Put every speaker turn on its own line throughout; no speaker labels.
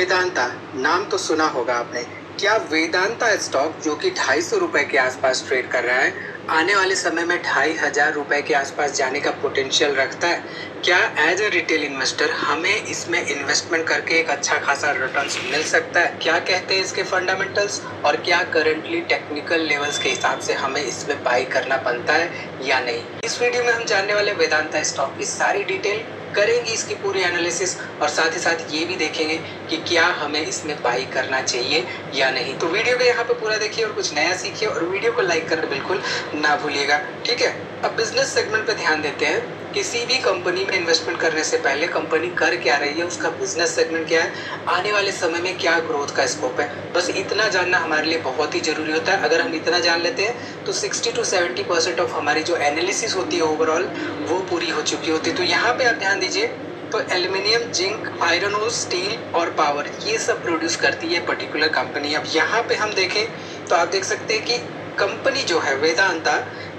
वेदांता नाम तो सुना होगा आपने। क्या वेदांता स्टॉक जो कि 250 रुपए के आसपास ट्रेड कर रहा है, आने वाले समय में 2500 रुपए के आसपास जाने का पोटेंशियल रखता है? क्या एज ए रिटेल इन्वेस्टर हमें इसमें इन्वेस्टमेंट करके एक अच्छा खासा रिटर्न्स मिल सकता है? क्या कहते हैं इसके फंडामेंटल्स, और क्या करंटली टेक्निकल लेवल्स के हिसाब से हमें इसमें बाई करना बनता है या नहीं? इस वीडियो में हम जानने वाले वेदांता स्टॉक की सारी डिटेल करेंगे, इसकी पूरी एनालिसिस, और साथ ही साथ ये भी देखेंगे कि क्या हमें इसमें बाई करना चाहिए या नहीं। तो वीडियो को यहाँ पे पूरा देखिए और कुछ नया सीखिए, और वीडियो को लाइक करना बिल्कुल ना भूलिएगा, ठीक है। अब बिजनेस सेगमेंट पे ध्यान देते हैं। किसी भी कंपनी में इन्वेस्टमेंट करने से पहले कंपनी कर क्या रही है, उसका बिजनेस सेगमेंट क्या है, आने वाले समय में क्या ग्रोथ का स्कोप है, बस इतना जानना हमारे लिए बहुत ही जरूरी होता है। अगर हम इतना जान लेते हैं तो 60 to 70% ऑफ हमारी जो एनालिसिस होती है ओवरऑल, वो पूरी हो चुकी होती है। तो यहाँ पे आप ध्यान दीजिए, तो एल्यूमिनियम, जिंक, आयरन और स्टील और पावर, ये सब प्रोड्यूस करती है पर्टिकुलर कंपनी। अब यहाँ पे हम देखें तो आप देख सकते हैं कि कंपनी जो है वेदांता,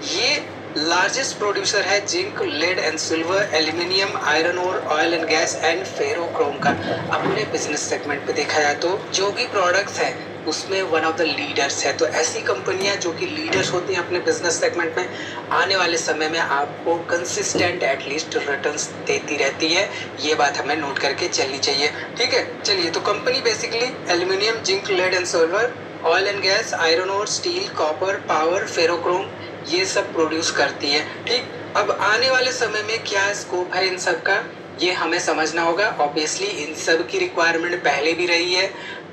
ये लार्जेस्ट प्रोड्यूसर है zinc, lead and silver, aluminium, iron और oil and gas and ferrochrome का। अपने बिजनेस सेगमेंट पे देखा जाए तो जो भी प्रोडक्ट्स हैं उसमें वन ऑफ द लीडर्स है। तो ऐसी कंपनियां जो कि लीडर्स होती हैं अपने बिजनेस सेगमेंट में, आने वाले समय में आपको कंसिस्टेंट एटलीस्ट रिटर्न्स देती रहती है। ये बात हमें नोट करके चलनी चाहिए, ठीक है। चलिए, तो company basically aluminium, zinc, lead and silver, oil and gas, iron और स्टील, कॉपर, पावर, फेरोक्रोम, ये सब प्रोड्यूस करती है, ठीक। अब आने वाले समय में क्या स्कोप है इन सब का, ये हमें समझना होगा। ऑब्वियसली इन सब की रिक्वायरमेंट पहले भी रही है,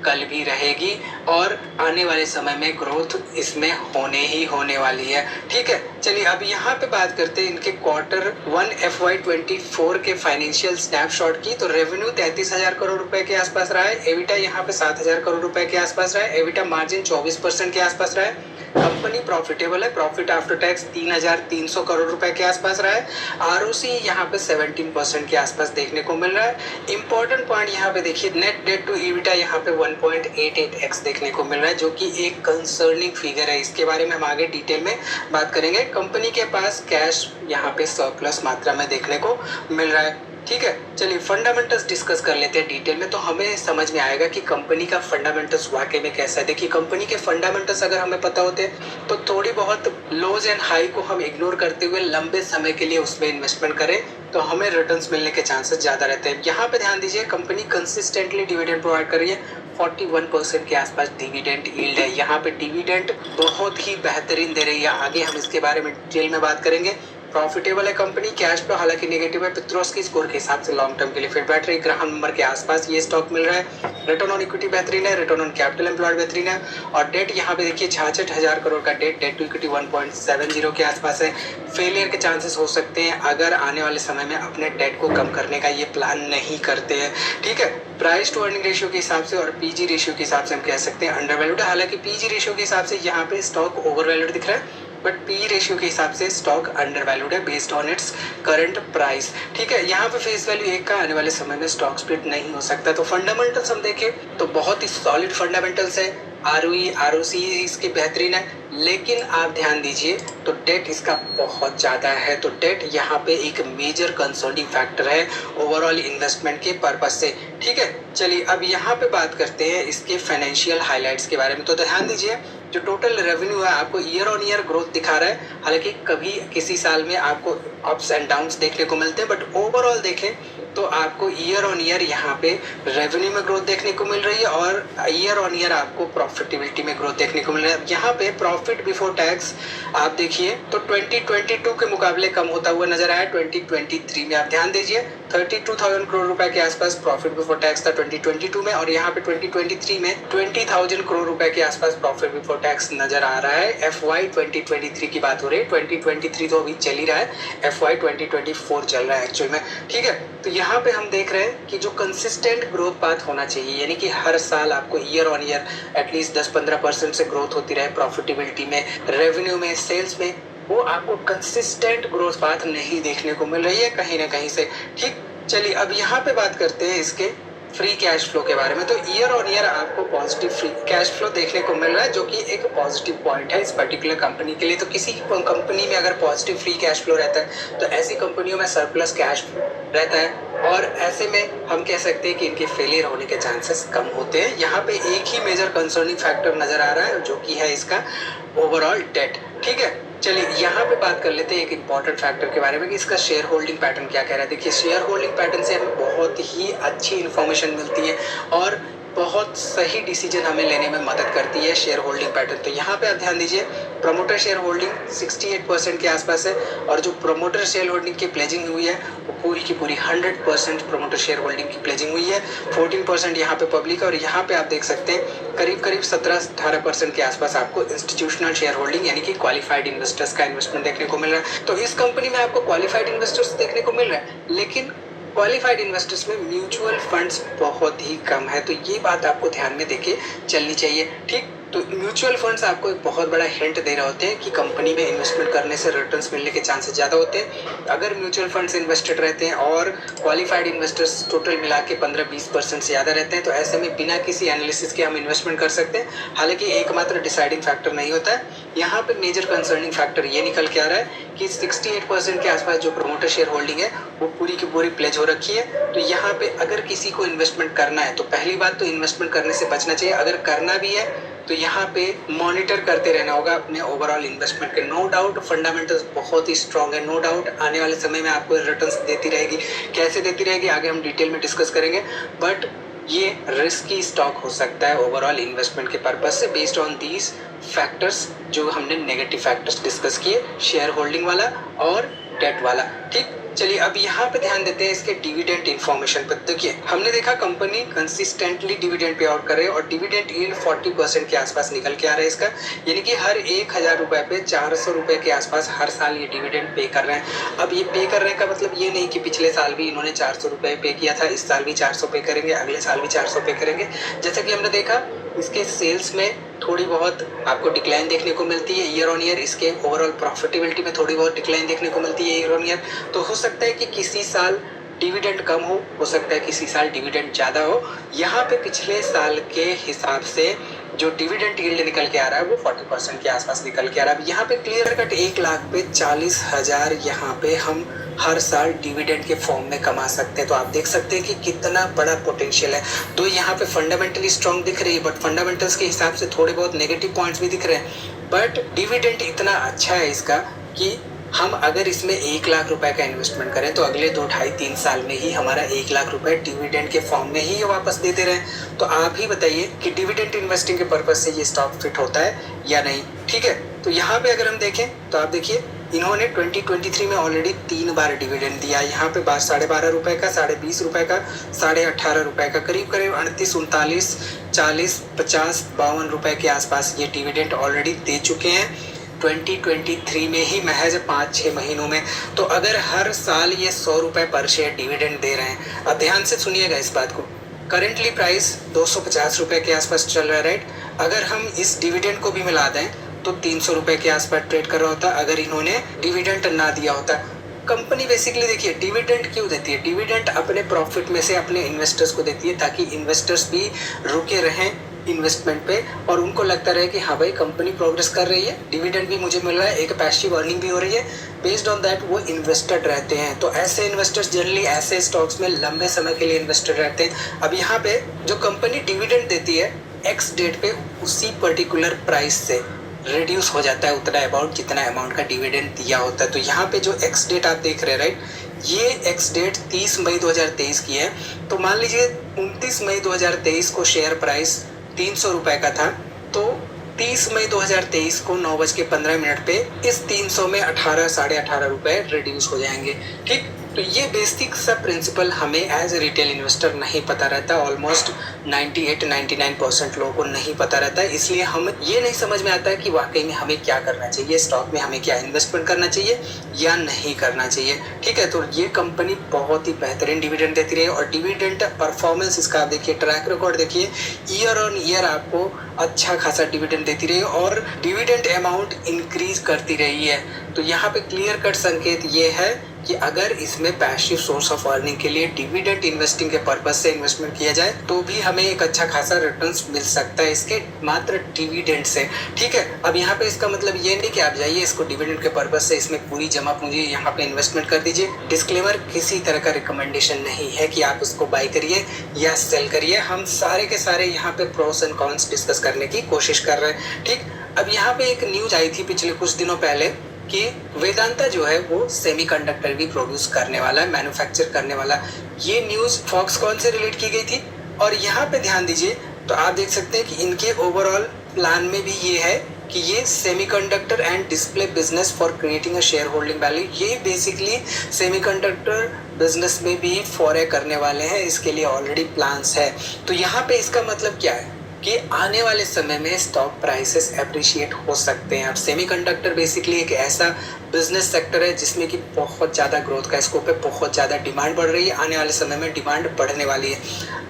कल भी रहेगी, और आने वाले समय में ग्रोथ इसमें होने ही होने वाली है, ठीक है। चलिए, अब यहाँ पे बात करते हैं इनके Q1 FY24 के फाइनेंशियल स्नैपशॉट की। तो रेवेन्यू 33,000 करोड़ रुपए के आसपास रहा है, एबिटा यहाँ पे 7,000 करोड़ रुपए के आसपास रहा है, एबिटा मार्जिन 24% के आसपास रहा है। कंपनी प्रॉफिटेबल है, प्रॉफिट आफ्टर टैक्स 3,300 करोड़ रुपए के आसपास रहा है। आरओसी यहाँ पे 17% के आसपास देखने को मिल रहा है। इंपॉर्टेंट पॉइंट यहाँ पे देखिए, नेट डेट टू ईबिटा यहाँ पे 1.88x देखने को मिल रहा है, जो कि एक कंसर्निंग फिगर है। इसके बारे में हम आगे डिटेल में बात करेंगे। कंपनी के पास कैश यहाँ पे सरप्लस मात्रा में देखने को मिल रहा है, ठीक है। चलिए, फंडामेंटल्स डिस्कस कर लेते हैं डिटेल में, तो हमें समझ में आएगा कि कंपनी का फंडामेंटल्स वाकई में कैसा है। देखिए, कंपनी के फंडामेंटल्स अगर हमें पता होते हैं तो थोड़ी बहुत लोज एंड हाई को हम इग्नोर करते हुए लंबे समय के लिए उसमें इन्वेस्टमेंट करें तो हमें रिटर्न्स मिलने के चांसेस ज़्यादा रहते हैं। यहाँ पे ध्यान दीजिए, कंपनी कंसिस्टेंटली डिविडेंड प्रोवाइड कर रही है, 41% के आसपास डिविडेंड यील्ड है। यहाँ पे डिविडेंड बहुत ही बेहतरीन दे रही है, आगे हम इसके बारे में डिटेल में बात करेंगे। प्रॉफिटेबल है कंपनी, कैश फ्लो हालांकि नेगेटिव है, पित्रोस्की स्कोर के हिसाब से लॉन्ग टर्म के लिए फिट बैठ रही, ग्राहक नंबर के आसपास ये स्टॉक मिल रहा है। रिटर्न ऑन इक्विटी बेहतरीन है, रिटर्न ऑन कैपिटल एम्प्लॉयड बेहतरीन है, और डेट यहाँ पे देखिए 66,000 करोड़ का डेट टू इक्विटी 1.70 के आसपास है। फेलियर के चांसेस हो सकते हैं अगर आने वाले समय में अपने डेट को कम करने का ये प्लान नहीं करते हैं, ठीक है। प्राइस टू अर्निंग रेशियो के हिसाब से और पीजी रेशियो के हिसाब से हम कह सकते हैं अंडर वैल्यूड है। हालांकि पीजी रेशियो के हिसाब से यहाँ पे स्टॉक ओवर वैल्यूड दिख रहा है, बट पी रेशियो के हिसाब से स्टॉक अंडर वैल्यूड है based on its current price, ठीक है। यहाँ पे फेस वैल्यू 1 का आने वाले समय में स्टॉक स्प्लिट नहीं हो सकता। तो फंडामेंटल्स हम देखें तो बहुत ही सॉलिड फंडामेंटल्स है, आरओई, आरओसी इसके बेहतरीन है, लेकिन आप ध्यान दीजिए तो डेट इसका बहुत ज़्यादा है। तो डेट यहाँ पे एक मेजर कंसर्निंग फैक्टर है ओवरऑल इन्वेस्टमेंट के पर्पज से, ठीक है। चलिए, अब यहाँ पे बात करते हैं इसके फाइनेंशियल हाइलाइट्स के बारे में। तो ध्यान दीजिए, जो टोटल रेवेन्यू है आपको ईयर ऑन ईयर ग्रोथ दिखा रहा है। हालांकि कभी किसी साल में आपको अप्स एंड डाउन्स देखने को मिलते हैं, बट ओवरऑल देखें तो आपको ईयर ऑन ईयर यहाँ पे रेवेन्यू में ग्रोथ देखने को मिल रही है, और ईयर ऑन ईयर आपको प्रॉफिटेबिलिटी में ग्रोथ देखने को मिल रहा है। यहाँ पे प्रॉफिट बिफोर टैक्स आप देखिए तो 2022 के मुकाबले कम होता हुआ नजर आया। 2023 में आप ध्यान दीजिए 32,000 करोड़ रुपए के आसपास प्रॉफिट बिफोर टैक्स था 2022 में, और यहाँ पे 2023 में 20,000 करोड़ रुपए के आसपास प्रॉफिट बिफोर टैक्स नजर आ रहा है। FY 2023 की बात हो रही है, 2023 तो अभी चल ही रहा है, FY 2024 चल रहा है एक्चुअल में, ठीक है। तो यहाँ पे हम देख रहे हैं कि जो कंसिस्टेंट ग्रोथ पाथ होना चाहिए, यानी कि हर साल आपको ईयर ऑन ईयर एटलीस्ट 10-15% से ग्रोथ होती रहे प्रॉफिटेबिलिटी में, रेवेन्यू में, सेल्स में, वो आपको कंसिस्टेंट ग्रोथ पाथ नहीं देखने को मिल रही है कहीं ना कहीं से, ठीक। चलिए, अब यहाँ पे बात करते हैं इसके फ्री कैश फ्लो के बारे में। तो ईयर ऑन ईयर आपको पॉजिटिव फ्री कैश फ्लो देखने को मिल रहा है, जो कि एक पॉजिटिव पॉइंट है इस पर्टिकुलर कंपनी के लिए। तो किसी कंपनी में अगर पॉजिटिव फ्री कैश फ्लो रहता है तो ऐसी कंपनियों में सरप्लस कैश रहता है, और ऐसे में हम कह सकते हैं कि इनके फेलियर होने के चांसेस कम होते हैं। यहाँ पे एक ही मेजर कंसर्निंग फैक्टर नजर आ रहा है जो कि है इसका ओवरऑल डेट। ठीक है, चलिए यहाँ पे बात कर लेते हैं एक इंपॉर्टेंट फैक्टर के बारे में कि इसका शेयर होल्डिंग पैटर्न क्या कह रहा है। देखिए, शेयर होल्डिंग पैटर्न से हमें बहुत ही अच्छी इन्फॉर्मेशन मिलती है और बहुत सही डिसीजन हमें लेने में मदद करती है शेयर होल्डिंग पैटर्न। तो यहाँ पे आप ध्यान दीजिए, प्रमोटर शेयर होल्डिंग 68% के आसपास है और जो प्रमोटर शेयर होल्डिंग की प्लेजिंग हुई है वो पूरी की पूरी 100% प्रमोटर शेयर होल्डिंग की प्लेजिंग हुई है। 14% यहाँ पे पब्लिक है और यहाँ पे आप देख सकते हैं करीब करीब 17-18% के आसपास आपको इंस्टीट्यूशनल शेयर होल्डिंग यानी कि क्वालिफाइड इन्वेस्टर्स का इन्वेस्टमेंट देखने को मिल रहा है। तो इस कंपनी में आपको क्वालिफाइड इन्वेस्टर्स देखने को मिल रहा है, लेकिन क्वालिफाइड इन्वेस्टर्स में म्यूचुअल फंड्स बहुत ही कम है। तो ये बात आपको ध्यान में देके चलनी चाहिए। ठीक, तो म्यूचुअल फंड्स आपको एक बहुत बड़ा हिंट दे रहे होते हैं कि कंपनी में इन्वेस्टमेंट करने से रिटर्न्स मिलने के चांसेस ज़्यादा होते हैं। अगर म्यूचुअल फंड्स इन्वेस्टेड रहते हैं और क्वालिफाइड इन्वेस्टर्स टोटल मिला के 15-20% से ज़्यादा रहते हैं तो ऐसे में बिना किसी एनालिसिस के हम इन्वेस्टमेंट कर सकते हैं। हालांकि एकमात्र डिसाइडिंग फैक्टर नहीं होता है। यहाँ पे मेजर कंसर्निंग फैक्टर ये निकल के आ रहा है कि 68% के आसपास जो प्रमोटर शेयर होल्डिंग है वो पूरी की पूरी प्लेज हो रखी है। तो यहाँ पे अगर किसी को इन्वेस्टमेंट करना है तो पहली बात तो इन्वेस्टमेंट करने से बचना चाहिए। अगर करना भी है तो यहाँ पे मॉनिटर करते रहना होगा अपने ओवरऑल इन्वेस्टमेंट के। नो डाउट फंडामेंटल्स बहुत ही स्ट्रांग है, नो डाउट आने वाले समय में आपको रिटर्न्स देती रहेगी। कैसे देती रहेगी आगे हम डिटेल में डिस्कस करेंगे, बट ये रिस्की स्टॉक हो सकता है ओवरऑल इन्वेस्टमेंट के पर्पज से बेस्ड ऑन दीज फैक्टर्स जो हमने नेगेटिव फैक्टर्स डिस्कस किए, शेयर होल्डिंग वाला और डेट वाला। ठीक, चलिए अब यहाँ पे ध्यान देते हैं इसके डिविडेंड इन्फॉर्मेशन पर। देखिए, हमने देखा company consistently dividend pay out कर रही है और डिविडेंड यील्ड 40% के आसपास निकल के आ रहा है इसका, यानी कि हर 1000 रुपए पे 400 रुपए के आसपास हर साल ये डिविडेंड पे कर रहे हैं। अब ये पे कर रहे का मतलब ये नहीं कि पिछले साल भी इन्होंने 400 रुपए पे किया था, इस साल भी 400 पे करेंगे, अगले साल भी 400 पे करेंगे। जैसा कि हमने देखा इसके सेल्स में थोड़ी बहुत आपको डिक्लाइन देखने को मिलती है ईयर ऑन ईयर, इसके ओवरऑल प्रॉफिटेबिलिटी में थोड़ी बहुत डिक्लाइन देखने को मिलती है ईयर ऑन ईयर। तो हो सकता है कि किसी साल डिविडेंड कम हो सकता है किसी साल डिविडेंड ज़्यादा हो। यहाँ पे पिछले साल के हिसाब से जो डिविडेंड यील्ड निकल के आ रहा है वो 40% के आसपास निकल के आ रहा है। अब यहाँ पे क्लियर कट 1 लाख पे 40,000 यहाँ पे हम हर साल डिविडेंड के फॉर्म में कमा सकते हैं। तो आप देख सकते हैं कि कितना बड़ा पोटेंशियल है। तो यहाँ पे फंडामेंटली स्ट्रांग दिख रही है, बट फंडामेंटल्स के हिसाब से थोड़े बहुत नेगेटिव पॉइंट्स भी दिख रहे हैं। बट डिविडेंड इतना अच्छा है इसका कि हम अगर इसमें 1 लाख रुपए का इन्वेस्टमेंट करें तो अगले 2-2.5-3 साल में ही हमारा 1 लाख रुपए डिविडेंड के फॉर्म में ही वापस देते रहे। तो आप ही बताइए कि डिविडेंड इन्वेस्टिंग के पर्पज से ये स्टॉक फिट होता है या नहीं। ठीक है, तो यहाँ पे अगर हम देखें तो आप देखिए इन्होंने 2023 में ऑलरेडी 3 बार डिविडेंड दिया। यहाँ पे 12.5 रुपए का, 20.5 रुपए का, 18.5 रुपए का, करीब करीब 38, 39, 40, 50, 52 रुपए के आसपास ये डिविडेंड ऑलरेडी दे चुके हैं 2023 में ही, महज 5-6 महीनों में। तो अगर हर साल ये 100 रुपए पर शेयर डिविडेंड दे रहे हैं, अब ध्यान से सुनिएगा इस बात को, करेंटली प्राइस 250 रुपए के आसपास चल रहा है, राइट। अगर हम इस डिविडेंड को भी मिला दें तो 300 रुपए के आसपास ट्रेड कर रहा होता अगर इन्होंने डिविडेंड ना दिया होता। कंपनी बेसिकली देखिए डिविडेंड क्यों देती है, डिविडेंड अपने प्रॉफिट में से अपने इन्वेस्टर्स को देती है ताकि इन्वेस्टर्स भी रुके रहें इन्वेस्टमेंट पे और उनको लगता रहे कि हाँ भाई कंपनी प्रोग्रेस कर रही है, डिविडेंड भी मुझे मिल रहा है, एक पैसिव अर्निंग भी हो रही है। बेस्ड ऑन दैट वो इन्वेस्टेड रहते हैं। तो ऐसे इन्वेस्टर्स जनरली ऐसे स्टॉक्स में लंबे समय के लिए इन्वेस्टेड रहते हैं। अब यहाँ पे जो कंपनी डिविडेंड देती है एक्स डेट पे उसी पर्टिकुलर प्राइस से रिड्यूस हो जाता है उतना अमाउंट जितना अमाउंट का डिविडेंड दिया होता है। तो यहाँ पे जो एक्स डेट आप देख रहे हैं, राइट, ये एक्स डेट 30 मई 2023 की है। तो मान लीजिए 29 मई 2023 को शेयर प्राइस 300 रुपए का था, तो 30 मई 2023 को 9:15 पे इस 300 में 18-18.5 रुपए रिड्यूस हो जाएंगे। ठीक, तो ये बेसिक सा प्रिंसिपल हमें एज ए रिटेल इन्वेस्टर नहीं पता रहता। ऑलमोस्ट 98-99% लोगों को नहीं पता रहता है, इसलिए हम ये नहीं समझ में आता है कि वाकई में हमें क्या करना चाहिए, स्टॉक में हमें क्या इन्वेस्टमेंट करना चाहिए या नहीं करना चाहिए। ठीक है, तो ये कंपनी बहुत ही बेहतरीन डिविडेंड देती रही है और डिविडेंड परफॉर्मेंस इसका देखिए, ट्रैक रिकॉर्ड देखिए, ईयर ऑन ईयर आपको अच्छा खासा डिविडेंड देती रही है और डिविडेंड अमाउंट इंक्रीज करती रही है। तो यहाँ पे क्लियर कट संकेत ये है कि अगर इसमें पैसिव सोर्स ऑफ अर्निंग के लिए डिविडेंड इन्वेस्टिंग के पर्पज से इन्वेस्टमेंट किया जाए तो भी हमें एक अच्छा खासा रिटर्न्स मिल सकता है इसके मात्र डिविडेंड से। ठीक है, अब यहाँ पे इसका मतलब ये नहीं कि आप जाइए इसको डिविडेंड के पर्पज से इसमें पूरी जमा पूंजी यहाँ पे इन्वेस्टमेंट कर दीजिए। डिस्क्लेमर, किसी तरह का रिकमेंडेशन नहीं है कि आप उसको बाय करिए या सेल करिए। हम सारे के सारे यहाँ पे प्रोस एंड कॉन्स डिस्कस करने की कोशिश कर रहे हैं। ठीक, अब यहाँ पे एक न्यूज आई थी पिछले कुछ दिनों पहले कि वेदांता जो है वो सेमीकंडक्टर भी प्रोड्यूस करने वाला है, मैन्युफैक्चर करने वाला। ये न्यूज़ फॉक्सकॉन से रिलेट की गई थी और यहाँ पे ध्यान दीजिए तो आप देख सकते हैं कि इनके ओवरऑल प्लान में भी ये है कि ये semiconductor and display business for creating a share holding value, ये बेसिकली सेमीकंडक्टर बिजनेस में भी फॉरे करने वाले हैं। इसके लिए ऑलरेडी प्लान्स है। तो यहाँ पे इसका मतलब क्या है कि आने वाले समय में स्टॉक प्राइसेस एप्रिशिएट हो सकते हैं। अब सेमीकंडक्टर बेसिकली एक ऐसा बिजनेस सेक्टर है जिसमें कि बहुत ज़्यादा ग्रोथ का स्कोप है, बहुत ज़्यादा डिमांड बढ़ रही है, आने वाले समय में डिमांड बढ़ने वाली है।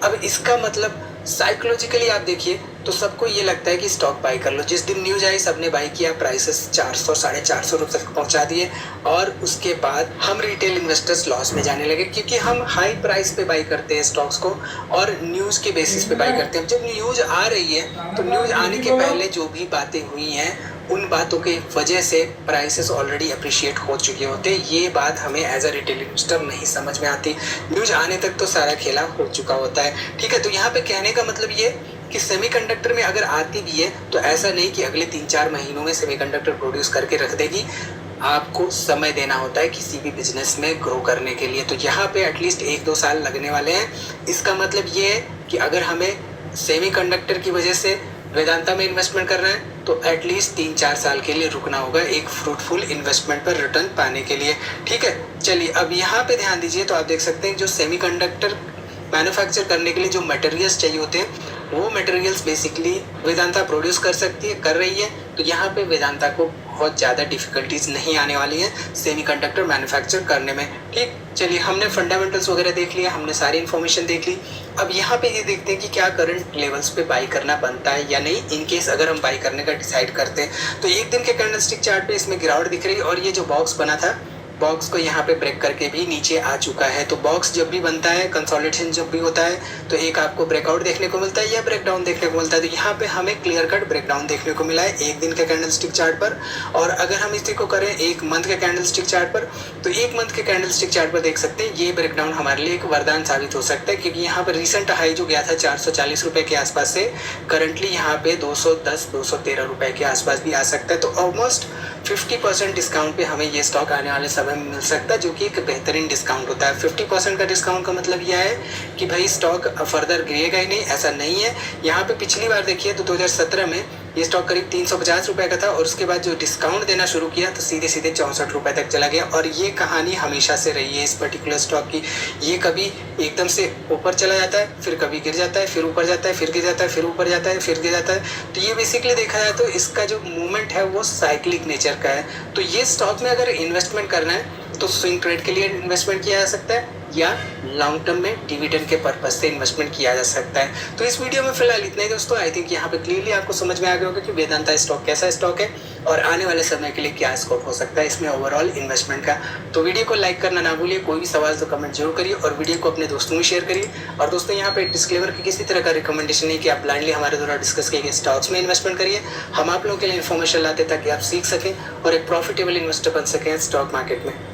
अब इसका मतलब साइकोलॉजिकली आप देखिए तो सबको ये लगता है कि स्टॉक बाई कर लो। जिस दिन न्यूज आई सबने बाई किया, प्राइसेस 400 450 रुपये तक पहुंचा दिए और उसके बाद हम रिटेल इन्वेस्टर्स लॉस में जाने लगे क्योंकि हम हाई प्राइस पे बाई करते हैं स्टॉक्स को और न्यूज़ के बेसिस पे बाई करते हैं। जब न्यूज़ आ रही है तो न्यूज़ आने के पहले जो भी बातें हुई हैं उन बातों के वजह से प्राइसेस ऑलरेडी अप्रिशिएट हो चुके होते हैं। ये बात हमें एज अ रिटेल इन्वेस्टर नहीं समझ में आती। न्यूज़ आने तक तो सारा खेला हो चुका होता है। ठीक है, तो यहाँ पे कहने का मतलब ये कि सेमीकंडक्टर में अगर आती भी है तो ऐसा नहीं कि अगले 3-4 महीनों में सेमीकंडक्टर प्रोड्यूस करके रख देगी। आपको समय देना होता है किसी भी बिजनेस में ग्रो करने के लिए। तो यहाँ पे एटलीस्ट 1-2 साल लगने वाले हैं। इसका मतलब ये है कि अगर हमें सेमीकंडक्टर की वजह से वेदांता में इन्वेस्टमेंट करना है तो एटलीस्ट 3-4 साल के लिए रुकना होगा एक फ्रूटफुल इन्वेस्टमेंट पर रिटर्न पाने के लिए। ठीक है, चलिए अब यहाँ पे ध्यान दीजिए तो आप देख सकते हैं जो सेमीकंडक्टर मैन्युफैक्चर करने के लिए जो मटेरियल्स चाहिए होते हैं वो मटेरियल्स बेसिकली वेदांता प्रोड्यूस कर सकती है, कर रही है। तो यहाँ पे वेदांता को बहुत ज़्यादा डिफिकल्टीज नहीं आने वाली हैं सेमीकंडक्टर मैन्युफैक्चर करने में। ठीक, चलिए हमने फंडामेंटल्स वगैरह देख लिया, हमने सारी इन्फॉर्मेशन देख ली। अब यहाँ पे ये देखते हैं कि क्या करंट लेवल्स पे बाई करना बनता है या नहीं। इन केस अगर हम बाई करने का डिसाइड करते हैं तो एक दिन के कैंडलस्टिक चार्ट पे इसमें गिरावट दिख रही है और ये जो बॉक्स बना था बॉक्स को यहाँ पे ब्रेक करके भी नीचे आ चुका है। तो बॉक्स जब भी बनता है, कंसोलिडेशन जब भी होता है तो एक आपको ब्रेकआउट देखने को मिलता है या ब्रेकडाउन देखने को मिलता है। तो यहाँ पे हमें क्लियर कट ब्रेकडाउन देखने को मिला है एक दिन के कैंडलस्टिक चार्ट पर। और अगर हम इसी को करें एक मंथ के कैंडलस्टिक चार्ट पर तो एक मंथ के कैंडलस्टिक चार्ट पर देख सकते हैं ये ब्रेकडाउन हमारे लिए एक वरदान साबित हो सकता है क्योंकि यहाँ पर रिसेंट हाई जो गया था 440 रुपये के आसपास से करंटली यहाँ पे 210-213 रुपये के आसपास भी आ सकता है। तो ऑलमोस्ट 50% डिस्काउंट पे हमें ये स्टॉक आने वाले समय में मिल सकता है जो कि एक बेहतरीन डिस्काउंट होता है। 50% का डिस्काउंट का मतलब यह है कि भाई स्टॉक फर्दर गिरेगा ही नहीं, ऐसा नहीं है। यहाँ पे पिछली बार देखिए तो 2017 में ये स्टॉक करीब 350 रुपये का था और उसके बाद जो डिस्काउंट देना शुरू किया तो सीधे सीधे 64 रुपये तक चला गया। और ये कहानी हमेशा से रही है इस पर्टिकुलर स्टॉक की। ये कभी एकदम से ऊपर चला जाता है, फिर कभी गिर जाता है, फिर ऊपर जाता है, फिर गिर जाता है, फिर ऊपर जाता है, फिर गिर जाता है। तो ये बेसिकली देखा जाए तो इसका जो मूवमेंट है वो साइक्लिक नेचर का है। तो ये स्टॉक में अगर इन्वेस्टमेंट करना है तो स्विंग ट्रेड के लिए इन्वेस्टमेंट किया जा सकता है या लॉन्ग टर्म में डिविडेंड के पर्पज से इन्वेस्टमेंट किया जा सकता है। तो इस वीडियो में फिलहाल इतना ही दोस्तों। आई थिंक यहाँ पे क्लियरली आपको समझ में आ गया होगा कि वेदांता स्टॉक कैसा स्टॉक है और आने वाले समय के लिए क्या स्कोप हो सकता है इसमें ओवरऑल इन्वेस्टमेंट का। तो वीडियो को लाइक करना ना भूलिए, कोई भी सवाल तो कमेंट जरूर करिए और वीडियो को अपने दोस्तों में शेयर करिए। और दोस्तों यहाँ पे डिस्क्लेमर की किसी तरह का रिकमेंडेशन नहीं कि आप ब्लाइंडली हमारे द्वारा डिस्कस किए गए स्टॉक्स में इन्वेस्टमेंट करिए। हम आप लोगों के लिए इन्फॉर्मेशन लाते ताकि आप सीख सकें और एक प्रॉफिटेबल इन्वेस्टर बन सकें स्टॉक मार्केट में।